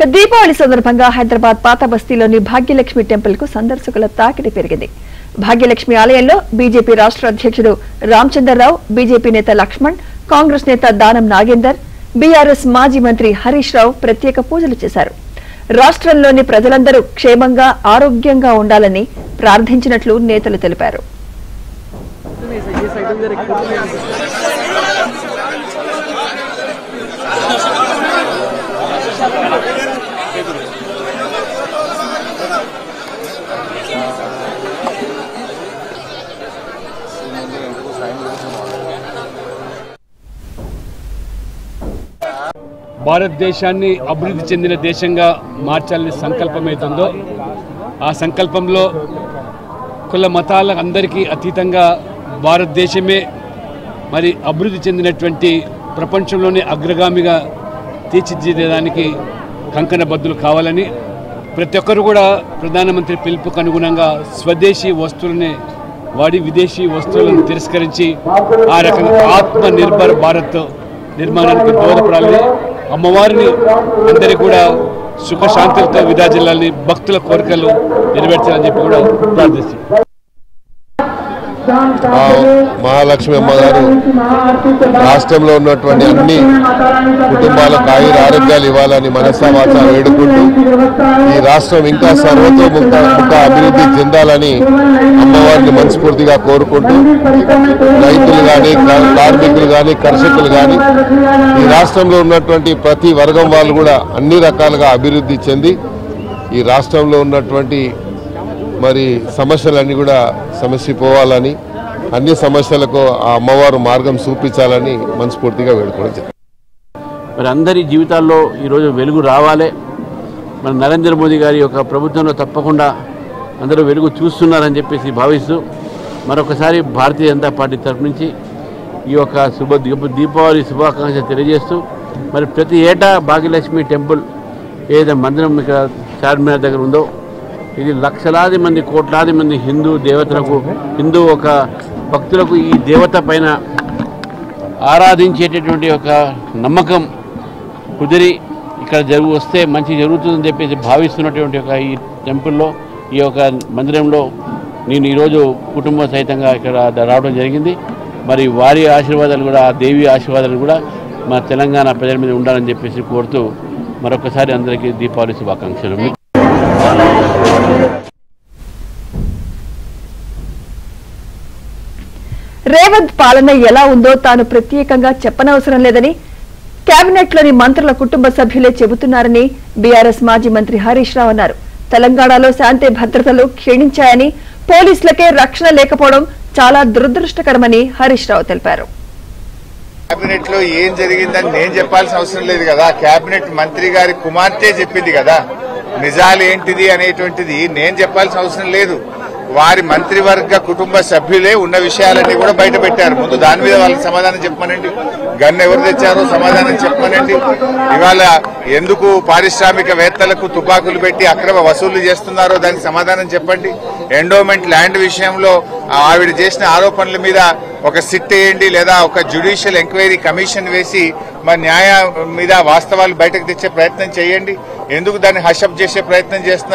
దీపావళి సందర్భంగా హైదరాబాద్ పాత బస్తీలోని భాగ్యలక్ష్మి టెంపుల్ కు సందర్శకుల తాకిడి పెరిగింది. భాగ్యలక్ష్మి ఆలయంలో బీజేపీ రాష్ట్ర అధ్యక్షుడు రామచంద్రరావు, బీజేపీ నేత లక్ష్మణ్, కాంగ్రెస్ నేత దానం నాగేందర్, బీఆర్ఎస్ మాజీ మంత్రి హరీష్ రావు ప్రత్యేక పూజలు చేశారు. రాష్ట్రంలోని ప్రజలందరూ క్షేమంగా, ఆరోగ్యంగా ఉండాలని ప్రార్థించినట్లు నేతలు తెలిపారు. భారతదేశాన్ని అభివృద్ధి చెందిన దేశంగా మార్చాలని సంకల్పం ఏతుందో ఆ సంకల్పంలో కుల మతాల అందరికీ అతీతంగా భారతదేశమే మరి అభివృద్ధి చెందినటువంటి ప్రపంచంలోనే అగ్రగామిగా తీర్చిదిద్దడానికి కంకణబద్దులు కావాలని ప్రతి ఒక్కరు కూడా ప్రధానమంత్రి పిలుపుకు అనుగుణంగా స్వదేశీ వస్తువులనే వాడి విదేశీ వస్తువులను తిరస్కరించి ఆ రకంగా ఆత్మ నిర్భర్ భారత్ నిర్మాణానికి దోహదపడాలని, అమ్మవారిని అందరికీ కూడా సుఖశాంతులతో విరాజిల్లాలని, భక్తుల కోరికలు నెరవేర్చాలని చెప్పి కూడా ప్రార్థిస్తున్నాం. మహాలక్ష్మి అమ్మగారు రాష్ట్రంలో ఉన్నటువంటి అన్ని కుటుంబాలకు ఆయుర ఆరోగ్యాలు ఇవ్వాలని మనసా వాచా వేడుకుంటూ ఈ రాష్ట్రం ఇంకా సర్వతోముఖ అభివృద్ధి చెందాలని అమ్మవారిని మనస్ఫూర్తిగా కోరుకుంటూ రైతులు కానీ, కార్మికులు కానీ, కర్షకులు కానీ ఈ రాష్ట్రంలో ఉన్నటువంటి ప్రతి వర్గం వాళ్ళు కూడా అన్ని రకాలుగా అభివృద్ధి చెంది ఈ రాష్ట్రంలో ఉన్నటువంటి మరి సమస్యలన్నీ కూడా సమస్యపోవాలని, అన్ని సమస్యలకు ఆ అమ్మవారు మార్గం చూపించాలని మనస్ఫూర్తిగా వేడుకోవడం. మరి అందరి జీవితాల్లో ఈరోజు వెలుగు రావాలి. మన నరేంద్ర మోదీ గారి యొక్క ప్రభుత్వంలో తప్పకుండా అందరూ వెలుగు చూస్తున్నారని చెప్పేసి భావిస్తూ మరొకసారి భారతీయ జనతా పార్టీ తరఫు నుంచి ఈ యొక్క దీపావళి శుభాకాంక్షలు తెలియజేస్తూ మరి ప్రతి ఏటా భాగ్యలక్ష్మి టెంపుల్ ఏదైతే మందిరం ఇక్కడ చార్మినార్ దగ్గర ఉందో ఇది లక్షలాది మంది, కోట్లాది మంది హిందూ దేవతలకు, హిందూ ఒక భక్తులకు ఈ దేవత పైన ఆరాధించేటటువంటి ఒక నమ్మకం కుదిరి ఇక్కడ వస్తే మంచి జరుగుతుందని చెప్పేసి భావిస్తున్నటువంటి ఒక ఈ టెంపుల్లో, ఈ యొక్క మందిరంలో నేను ఈరోజు కుటుంబ సహితంగా ఇక్కడ రావడం జరిగింది. మరి వారి ఆశీర్వాదాలు కూడా, ఆ దేవి ఆశీర్వాదాలు కూడా మన తెలంగాణ ప్రజల మీద ఉండాలని చెప్పేసి కోరుతూ మరొకసారి అందరికీ దీపావళి శుభాకాంక్షలు. రేవంత్ పాలన ఎలా ఉందో తాను ప్రత్యేకంగా చెప్పనవసరం లేదని కేబినెట్లోని మంత్రుల కుటుంబ సభ్యులే చెబుతున్నారని బీఆర్ఎస్ మాజీ మంత్రి హరీష్ రావు అన్నారు. తెలంగాణలో శాంతి భద్రతలు క్షీణించాయని, పోలీసులకే రక్షణ లేకపోవడం చాలా దురదృష్టకరమని హరీష్ రావు తెలిపారు. కేబినెట్ లో ఏం జరిగిందని నేను చెప్పాల్సిన అవసరం లేదు కదా, కేబినెట్ మంత్రి గారి కుమార్తె చెప్పింది కదా. నిజాలు ఏంటిది అనేటువంటిది నేను చెప్పాల్సిన అవసరం లేదు. వారి మంత్రివర్గ కుటుంబ సభ్యులే ఉన్న విషయాలన్నీ కూడా బయట పెట్టారు. ముందు దాని మీద వాళ్ళకి సమాధానం చెప్పమనండి. గన్ను ఎవరు తెచ్చారో సమాధానం చెప్పమనండి. ఇవాళ ఎందుకు పారిశ్రామికవేత్తలకు తుపాకులు పెట్టి అక్రమ వసూళ్లు చేస్తున్నారో దానికి సమాధానం చెప్పండి. ఎండోమెంట్ ల్యాండ్ విషయంలో ఆవిడ చేసిన ఆరోపణల మీద ఒక సిట్ వేయండి, లేదా ఒక జ్యుడిషియల్ ఎంక్వైరీ కమిషన్ వేసి మరి న్యాయం మీద వాస్తవాలు బయటకు తెచ్చే ప్రయత్నం చేయండి. ఎందుకు దాన్ని హషప్ చేసే ప్రయత్నం చేస్తున్నారు?